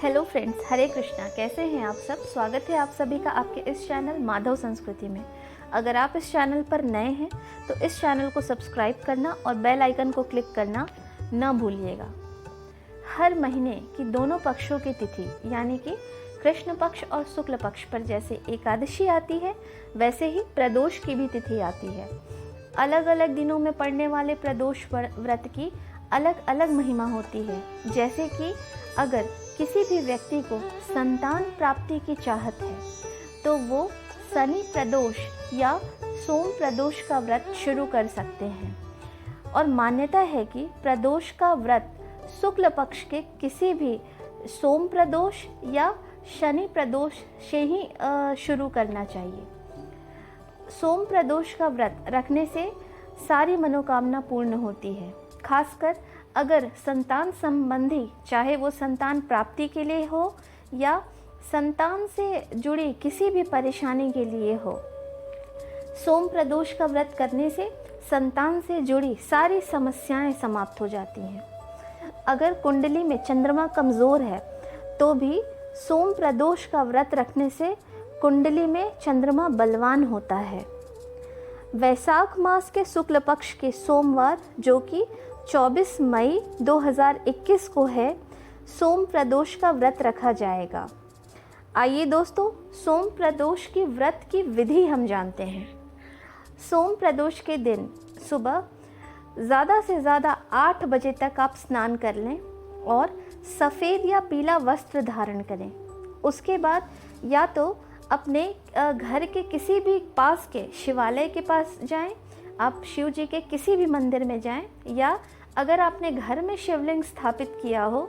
Hello friends, हरे कृष्णा। कैसे हैं आप सब? स्वागत है आप सभी का आपके इस चैनल माधव संस्कृति में। अगर आप इस चैनल पर नए हैं तो इस चैनल को सब्सक्राइब करना और बेल आइकन को क्लिक करना न भूलिएगा। हर महीने की दोनों पक्षों की तिथि यानी कि कृष्ण पक्ष और शुक्ल पक्ष पर जैसे एकादशी आती है, वैसे ही प्रदोष की भी तिथि आती है। अलग अलग दिनों में पड़ने वाले प्रदोष व्रत की अलग अलग महिमा होती है। जैसे कि अगर किसी भी व्यक्ति को संतान प्राप्ति की चाहत है तो वो शनि प्रदोष या सोम प्रदोष का व्रत शुरू कर सकते हैं। और मान्यता है कि प्रदोष का व्रत शुक्ल पक्ष के किसी भी सोम प्रदोष या शनि प्रदोष से ही शुरू करना चाहिए। सोम प्रदोष का व्रत रखने से सारी मनोकामना पूर्ण होती है। खासकर अगर संतान संबंधी, चाहे वो संतान प्राप्ति के लिए हो या संतान से जुड़ी किसी भी परेशानी के लिए हो, सोम प्रदोष का व्रत करने से संतान से जुड़ी सारी समस्याएं समाप्त हो जाती हैं। अगर कुंडली में चंद्रमा कमज़ोर है तो भी सोम प्रदोष का व्रत रखने से कुंडली में चंद्रमा बलवान होता है। वैशाख मास के शुक्ल पक्ष के सोमवार, जो कि 24 मई 2021 को है, सोम प्रदोष का व्रत रखा जाएगा। आइए दोस्तों, सोम प्रदोष की व्रत की विधि हम जानते हैं। सोम प्रदोष के दिन सुबह ज़्यादा से ज़्यादा 8 बजे तक आप स्नान कर लें और सफ़ेद या पीला वस्त्र धारण करें। उसके बाद या तो अपने घर के किसी भी पास के शिवालय के पास जाएं, आप शिव जी के किसी भी मंदिर में जाएं, या अगर आपने घर में शिवलिंग स्थापित किया हो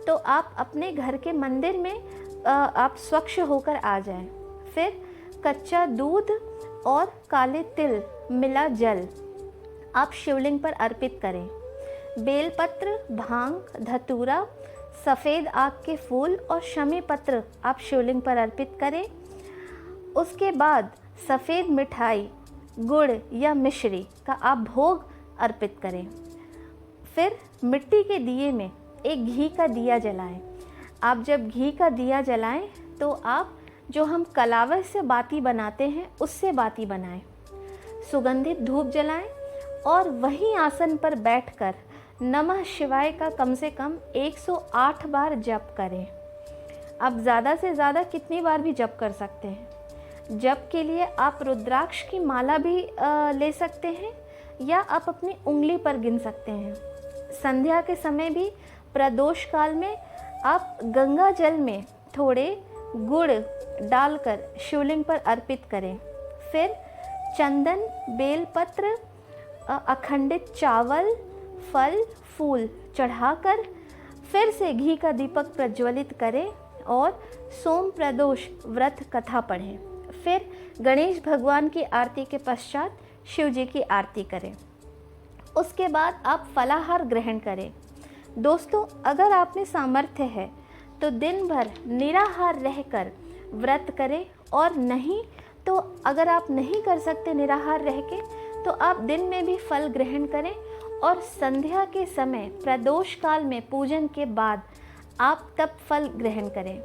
तो आप अपने घर के मंदिर में आप स्वच्छ होकर आ जाएं। फिर कच्चा दूध और काले तिल मिला जल आप शिवलिंग पर अर्पित करें। बेलपत्र, भांग, धतूरा, सफ़ेद आक के फूल और शमी पत्र आप शिवलिंग पर अर्पित करें। उसके बाद सफ़ेद मिठाई, गुड़ या मिश्री का आप भोग अर्पित करें। फिर मिट्टी के दिए में एक घी का दिया जलाएं। आप जब घी का दिया जलाएं तो आप जो हम कलावर से बाती बनाते हैं उससे बाती बनाएं। सुगंधित धूप जलाएं और वही आसन पर बैठकर नमः शिवाय का कम से कम 108 बार जप करें। आप ज़्यादा से ज़्यादा कितनी बार भी जप कर सकते हैं। जप के लिए आप रुद्राक्ष की माला भी ले सकते हैं या आप अपनी उंगली पर गिन सकते हैं। संध्या के समय भी प्रदोष काल में आप गंगा जल में थोड़े गुड़ डालकर शिवलिंग पर अर्पित करें। फिर चंदन, बेलपत्र, अखंडित चावल, फल, फूल चढ़ाकर फिर से घी का दीपक प्रज्वलित करें और सोम प्रदोष व्रत कथा पढ़ें। फिर गणेश भगवान की आरती के पश्चात शिव जी की आरती करें। उसके बाद आप फलाहार ग्रहण करें। दोस्तों, अगर आप में सामर्थ्य है तो दिन भर निराहार रहकर व्रत करें, और नहीं तो अगर आप नहीं कर सकते निराहार रह के तो आप दिन में भी फल ग्रहण करें और संध्या के समय प्रदोष काल में पूजन के बाद आप तब फल ग्रहण करें।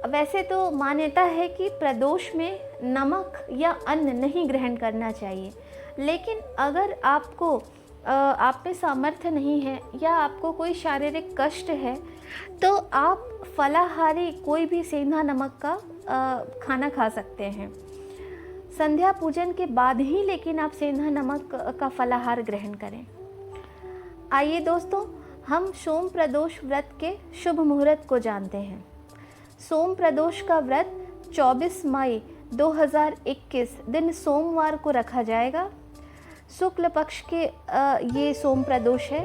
वैसे तो मान्यता है कि प्रदोष में नमक या अन्न नहीं ग्रहण करना चाहिए, लेकिन अगर आपको आप में सामर्थ्य नहीं है या आपको कोई शारीरिक कष्ट है तो आप फलाहारी कोई भी सेंधा नमक का खाना खा सकते हैं। संध्या पूजन के बाद ही लेकिन आप सेंधा नमक का फलाहार ग्रहण करें। आइए दोस्तों, हम सोम प्रदोष व्रत के शुभ मुहूर्त को जानते हैं। सोम प्रदोष का व्रत 24 मई 2021 दिन सोमवार को रखा जाएगा। शुक्ल पक्ष के ये सोम प्रदोष है।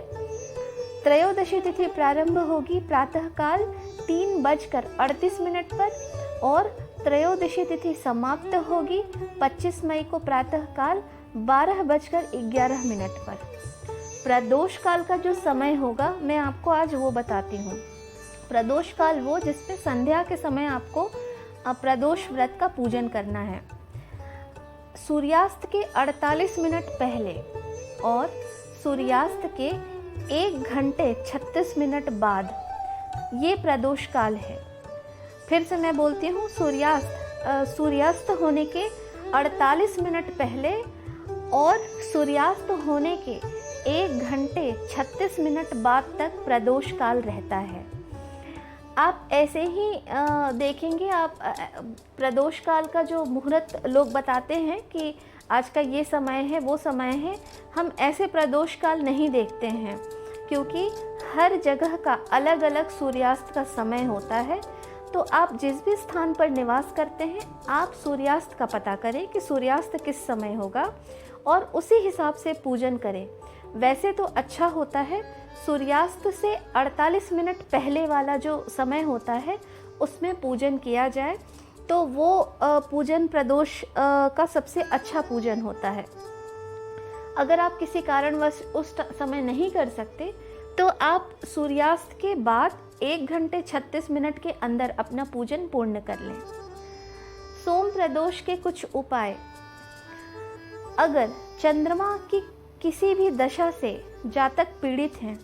त्रयोदशी तिथि प्रारंभ होगी प्रातःकाल 3:38 पर और त्रयोदशी तिथि समाप्त होगी 25 मई को प्रातःकाल 12:11 पर। प्रदोष काल का जो समय होगा मैं आपको आज वो बताती हूँ। प्रदोष काल वो जिसमें संध्या के समय आपको प्रदोष व्रत का पूजन करना है। सूर्यास्त के 48 मिनट पहले और सूर्यास्त के 1 घंटे 36 मिनट बाद ये प्रदोष काल है। फिर से मैं बोलती हूँ, सूर्यास्त होने के 48 मिनट पहले और सूर्यास्त होने के 1 घंटे 36 मिनट बाद तक प्रदोष काल रहता है। आप ऐसे ही देखेंगे, आप प्रदोष काल का जो मुहूर्त लोग बताते हैं कि आज का ये समय है, वो समय है, हम ऐसे प्रदोष काल नहीं देखते हैं, क्योंकि हर जगह का अलग अलग सूर्यास्त का समय होता है। तो आप जिस भी स्थान पर निवास करते हैं, आप सूर्यास्त का पता करें कि सूर्यास्त किस समय होगा और उसी हिसाब से पूजन करें। वैसे तो अच्छा होता है सूर्यास्त से 48 मिनट पहले वाला जो समय होता है उसमें पूजन किया जाए, तो वो पूजन प्रदोष का सबसे अच्छा पूजन होता है। अगर आप किसी कारणवश उस समय नहीं कर सकते तो आप सूर्यास्त के बाद 1 घंटे 36 मिनट के अंदर अपना पूजन पूर्ण कर लें। सोम प्रदोष के कुछ उपाय। अगर चंद्रमा की किसी भी दशा से जातक पीड़ित हैं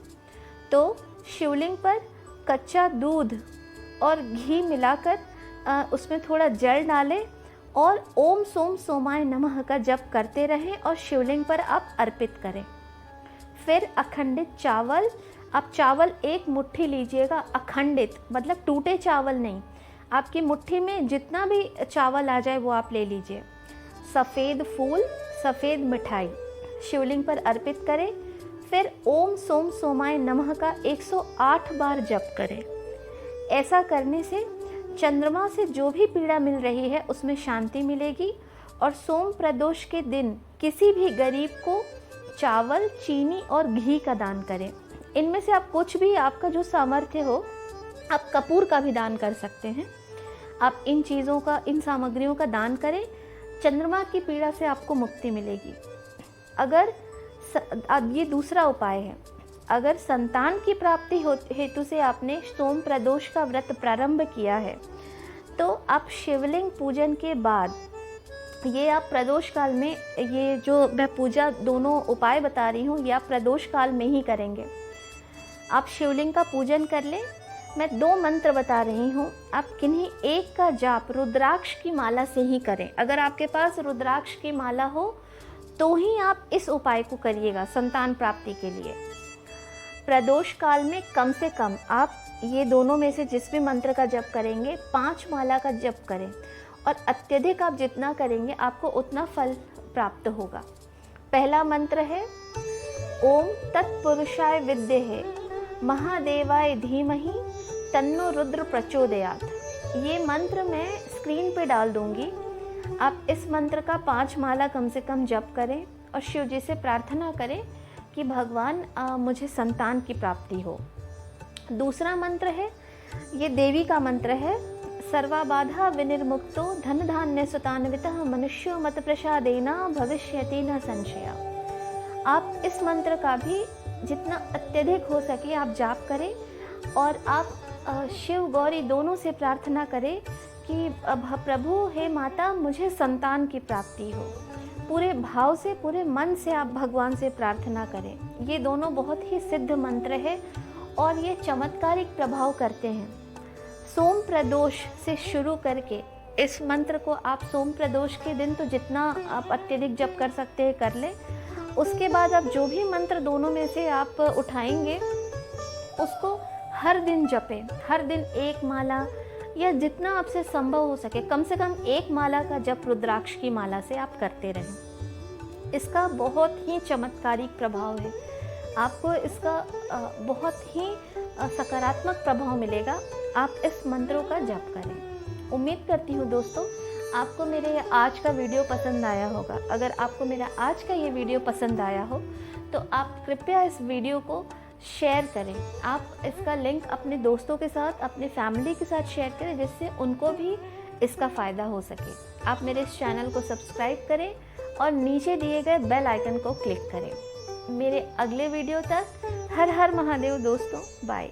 तो शिवलिंग पर कच्चा दूध और घी मिलाकर उसमें थोड़ा जल डालें और ओम सोम सोमाय नमः का जप करते रहें और शिवलिंग पर आप अर्पित करें। फिर अखंडित चावल, आप चावल 1 मुट्ठी लीजिएगा, अखंडित मतलब टूटे चावल नहीं, आपकी मुट्ठी में जितना भी चावल आ जाए वो आप ले लीजिए। सफ़ेद फूल, सफ़ेद मिठाई शिवलिंग पर अर्पित करें। फिर ओम सोम सोमाय नमः का 108 बार जप करें। ऐसा करने से चंद्रमा से जो भी पीड़ा मिल रही है उसमें शांति मिलेगी। और सोम प्रदोष के दिन किसी भी गरीब को चावल, चीनी और घी का दान करें। इनमें से आप कुछ भी, आपका जो सामर्थ्य हो, आप कपूर का भी दान कर सकते हैं। आप इन चीज़ों का, इन सामग्रियों का दान करें, चंद्रमा की पीड़ा से आपको मुक्ति मिलेगी। अगर ये दूसरा उपाय है, अगर संतान की प्राप्ति हेतु से आपने सोम प्रदोष का व्रत प्रारंभ किया है तो आप शिवलिंग पूजन के बाद, ये आप प्रदोष काल में, ये जो मैं पूजा दोनों उपाय बता रही हूँ ये आप प्रदोष काल में ही करेंगे। आप शिवलिंग का पूजन कर लें। मैं 2 मंत्र बता रही हूँ, आप किन्हीं एक का जाप रुद्राक्ष की माला से ही करें। अगर आपके पास रुद्राक्ष की माला हो तो ही आप इस उपाय को करिएगा संतान प्राप्ति के लिए। प्रदोष काल में कम से कम आप ये दोनों में से जिस भी मंत्र का जप करेंगे 5 माला का जप करें, और अत्यधिक आप जितना करेंगे आपको उतना फल प्राप्त होगा। पहला मंत्र है ओम तत्पुरुषाय विद्महे महादेवाय धीमहि तन्नो रुद्र प्रचोदयात्। ये मंत्र मैं स्क्रीन पे डाल दूंगी। आप इस मंत्र का 5 माला कम से कम जप करें और शिव जी से प्रार्थना करें कि भगवान मुझे संतान की प्राप्ति हो। दूसरा मंत्र है, ये देवी का मंत्र है, सर्वाबाधा विनिर्मुक्तो धन धान्य सुतान्वितः मनुष्यो मत प्रसादेन भविष्यति न संशया। आप इस मंत्र का भी जितना अत्यधिक हो सके आप जाप करें और आप शिव गौरी दोनों से प्रार्थना करें कि प्रभु हे माता मुझे संतान की प्राप्ति हो। पूरे भाव से, पूरे मन से आप भगवान से प्रार्थना करें। ये दोनों बहुत ही सिद्ध मंत्र है और ये चमत्कारिक प्रभाव करते हैं। सोम प्रदोष से शुरू करके इस मंत्र को आप सोम प्रदोष के दिन तो जितना आप अत्यधिक जप कर सकते हैं कर लें। उसके बाद आप जो भी मंत्र दोनों में से आप उठाएंगे उसको हर दिन जपें। हर दिन 1 माला या जितना आपसे संभव हो सके कम से कम 1 माला का जप रुद्राक्ष की माला से आप करते रहें। इसका बहुत ही चमत्कारिक प्रभाव है। आपको इसका बहुत ही सकारात्मक प्रभाव मिलेगा। आप इस मंत्रों का जप करें। उम्मीद करती हूँ दोस्तों आपको मेरे आज का वीडियो पसंद आया होगा। अगर आपको मेरा आज का ये वीडियो पसंद आया हो तो आप कृपया इस वीडियो को शेयर करें। आप इसका लिंक अपने दोस्तों के साथ, अपने फैमिली के साथ शेयर करें जिससे उनको भी इसका फ़ायदा हो सके। आप मेरे इस चैनल को सब्सक्राइब करें और नीचे दिए गए बेल आइकन को क्लिक करें। मेरे अगले वीडियो तक हर हर महादेव दोस्तों, बाय।